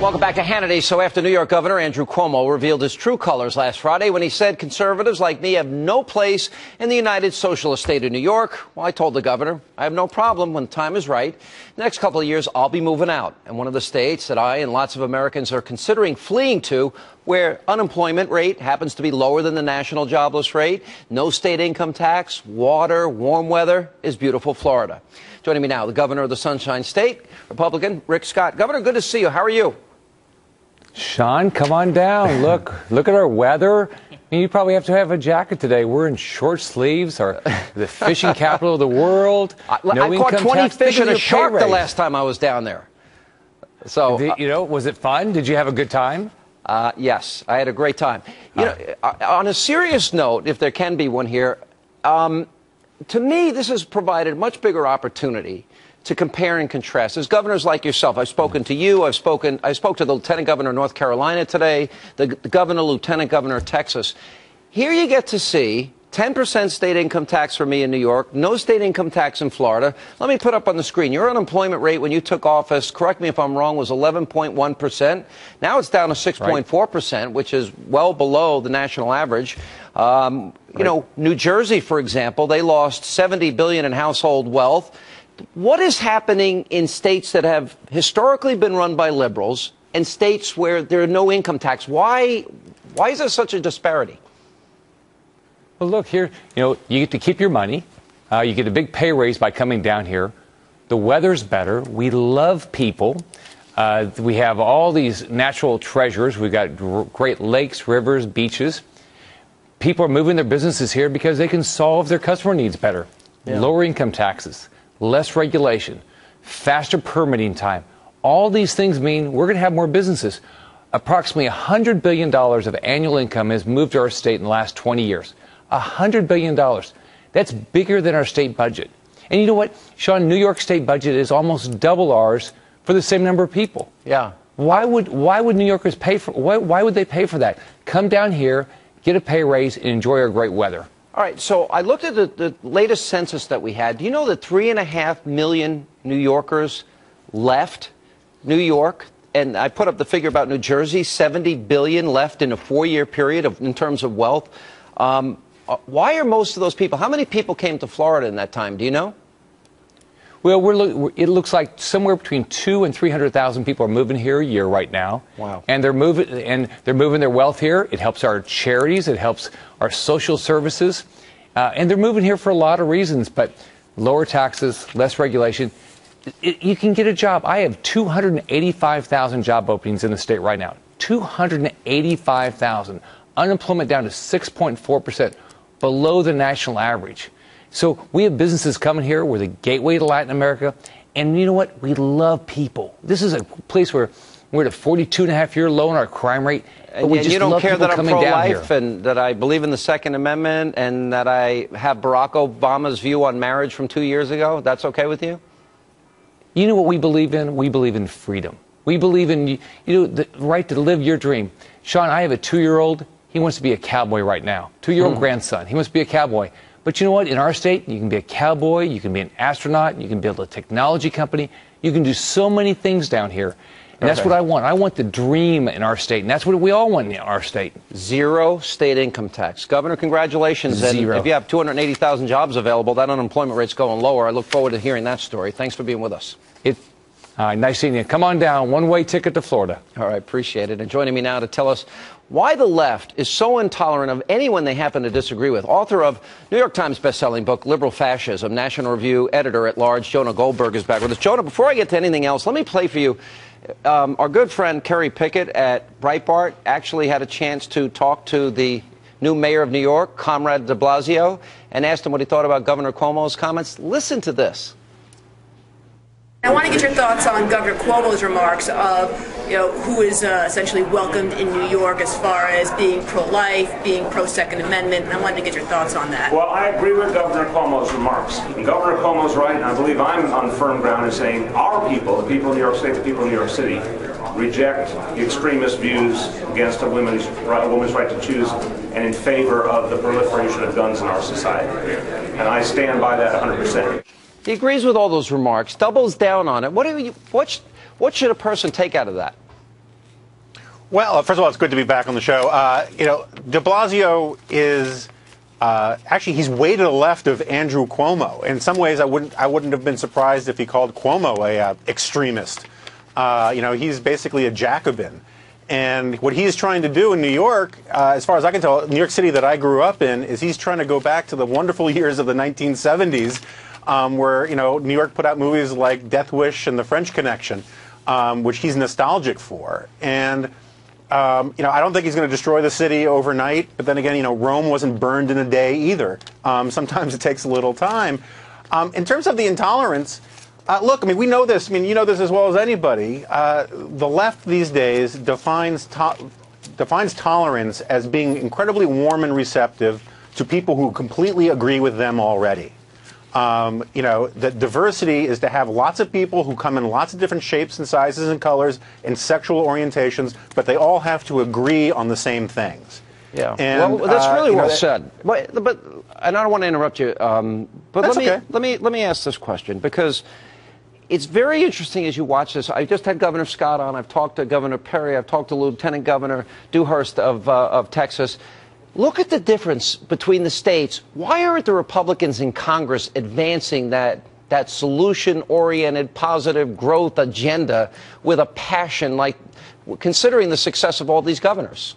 Welcome back to Hannity. So after New York Governor Andrew Cuomo revealed his true colors last Friday when he said conservatives like me have no place in the United Socialist state of New York, well, I told the governor I have no problem when the time is right. The next couple of years, I'll be moving out. And one of the states that I and lots of Americans are considering fleeing to, where unemployment rate happens to be lower than the national jobless rate, no state income tax, water, warm weather, is beautiful Florida. Joining me now, the governor of the Sunshine State, Republican Rick Scott. Governor, good to see you. How are you? Sean, come on down. Look at our weather. You probably have to have a jacket today. We're in short sleeves. The fishing capital of the world. I caught 20 fish and a shark the last time I was down there. So, was it fun? Did you have a good time? Yes, I had a great time. On a serious note, if there can be one here, to me, this has provided a much bigger opportunity to compare and contrast. As governors like yourself, I've spoken to you, I spoke to the Lieutenant Governor of North Carolina today, the Governor, Lieutenant Governor of Texas. Here you get to see 10% state income tax for me in New York, no state income tax in Florida. Let me put up on the screen. Your unemployment rate when you took office, correct me if I'm wrong, was 11.1%. Now it's down to 6.4%, which is well below the national average. You know, New Jersey, for example, they lost $70 billion in household wealth. What is happening in states that have historically been run by liberals and states where there are no income tax? Why is there such a disparity? Well, look here, you get to keep your money. You get a big pay raise by coming down here. The weather's better. We love people. We have all these natural treasures. We've got great lakes, rivers, beaches. People are moving their businesses here because they can solve their customer needs better. Yeah. Lower income taxes, less regulation, faster permitting time. All these things mean we're going to have more businesses. Approximately $100 billion of annual income has moved to our state in the last 20 years. $100 billion. That's bigger than our state budget. And you know what, Sean, New York state budget is almost double ours for the same number of people. Yeah. Why would New Yorkers pay for, why would they pay for that? Come down here, get a pay raise, and enjoy our great weather. All right, so I looked at the latest census that we had. Do you know that 3.5 million New Yorkers left New York? And I put up the figure about New Jersey, 70 billion left in a 4-year period in terms of wealth. Why are most of those people, how many people came to Florida in that time? Do you know? Well, it looks like somewhere between 200,000 and 300,000 people are moving here a year right now. Wow. And they're moving their wealth here. It helps our charities. It helps our social services. And they're moving here for a lot of reasons, but lower taxes, less regulation. You can get a job. I have 285,000 job openings in the state right now. 285,000. Unemployment down to 6.4%, below the national average. So we have businesses coming here. We're the gateway to Latin America. And you know what? We love people. This is a place where we're at a 42.5-year low in our crime rate. But we just you don't love care that I'm pro-life here. And that I believe in the Second Amendment and that I have Barack Obama's view on marriage from 2 years ago? That's okay with you? You know what we believe in? We believe in freedom. We believe in the right to live your dream. Sean, I have a 2-year-old. He wants to be a cowboy right now. 2-year-old grandson. He wants to be a cowboy. But you know what? In our state, you can be a cowboy, you can be an astronaut, you can build a technology company. You can do so many things down here. And that's what I want. I want the dream in our state. And that's what we all want in our state. Zero state income tax. Governor, congratulations. Zero. And if you have 280,000 jobs available, that unemployment rate's going lower. I look forward to hearing that story. Thanks for being with us. Nice seeing you. Come on down. One-way ticket to Florida. All right, appreciate it. And joining me now to tell us why the left is so intolerant of anyone they happen to disagree with. Author of New York Times bestselling book, Liberal Fascism, National Review editor-at-large, Jonah Goldberg is back with us. Jonah, before I get to anything else, let me play for you. Our good friend Kerry Pickett at Breitbart actually had a chance to talk to the new mayor of New York, Comrade de Blasio, and asked him what he thought about Governor Cuomo's comments. Listen to this. I want to get your thoughts on Governor Cuomo's remarks of, who is essentially welcomed in New York as far as being pro-life, being pro-Second Amendment, and I wanted to get your thoughts on that. Well, I agree with Governor Cuomo's remarks. And Governor Cuomo's right, and I believe I'm on firm ground in saying our people, the people of New York State, the people of New York City, reject the extremist views against a woman's right to choose and in favor of the proliferation of guns in our society. And I stand by that 100%. He agrees with all those remarks, doubles down on it. What should a person take out of that? Well, first of all, it's good to be back on the show. De Blasio is actually he's way to the left of Andrew Cuomo. In some ways, I wouldn't have been surprised if he called Cuomo a extremist. He's basically a Jacobin. And what he's trying to do in New York, as far as I can tell, New York City that I grew up in, is he's trying to go back to the wonderful years of the 1970s, where New York put out movies like Death Wish and The French Connection, which he's nostalgic for. And I don't think he's going to destroy the city overnight. But then again, Rome wasn't burned in a day either. Sometimes it takes a little time. In terms of the intolerance. Look, we know this. You know this as well as anybody. The left these days defines tolerance as being incredibly warm and receptive to people who completely agree with them already. That diversity is to have lots of people who come in lots of different shapes and sizes and colors and sexual orientations, but they all have to agree on the same things. Yeah. And, well, that's really well said. But and I don't want to interrupt you. But let me ask this question, because it's very interesting as you watch this. I just had Governor Scott on. I've talked to Governor Perry. I've talked to Lieutenant Governor Dewhurst of Texas. Look at the difference between the states. Why aren't the Republicans in Congress advancing that solution-oriented, positive growth agenda with a passion, like considering the success of all these governors?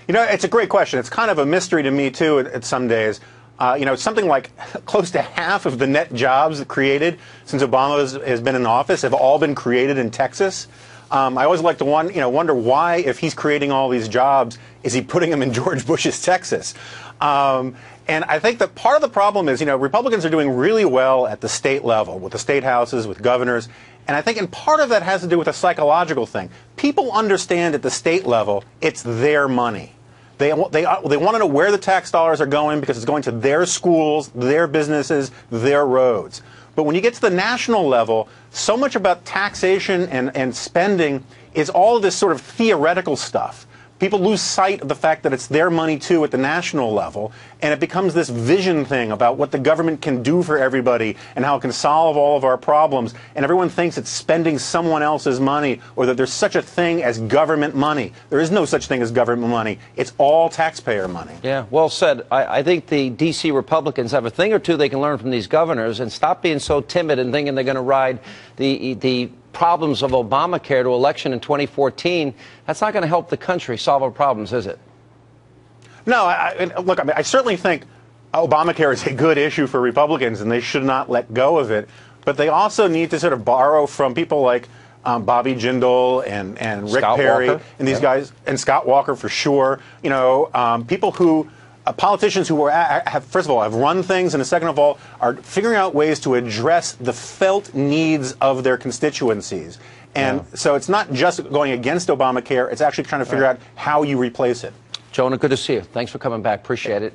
It's a great question. It's kind of a mystery to me, too, at some days. Something like close to half of the net jobs created since Obama has been in office have all been created in Texas. I always like to wonder why, if he's creating all these jobs, is he putting them in George Bush's Texas? And I think that part of the problem is, Republicans are doing really well at the state level, with the state houses, with governors. And I think in part of that has to do with a psychological thing. People understand at the state level it's their money. They want to know where the tax dollars are going because it's going to their schools, their businesses, their roads. But when you get to the national level, so much about taxation and spending is all of this sort of theoretical stuff. People lose sight of the fact that it's their money, too, at the national level, and it becomes this vision thing about what the government can do for everybody and how it can solve all of our problems, and everyone thinks it's spending someone else's money or that there's such a thing as government money. There is no such thing as government money. It's all taxpayer money. Yeah, well said. I think the D.C. Republicans have a thing or two they can learn from these governors and stop being so timid and thinking they're going to ride the problems of Obamacare to election in 2014. That's not going to help the country solve our problems, is it? No, look, I certainly think Obamacare is a good issue for Republicans, and they should not let go of it. But they also need to sort of borrow from people like Bobby Jindal and Rick Scott Perry Walker. And these guys, and Scott Walker for sure. People who. Politicians who have, first of all, have run things, and second of all, are figuring out ways to address the felt needs of their constituencies. And so it's not just going against Obamacare, it's actually trying to figure out how you replace it. Jonah, good to see you. Thanks for coming back. Appreciate it.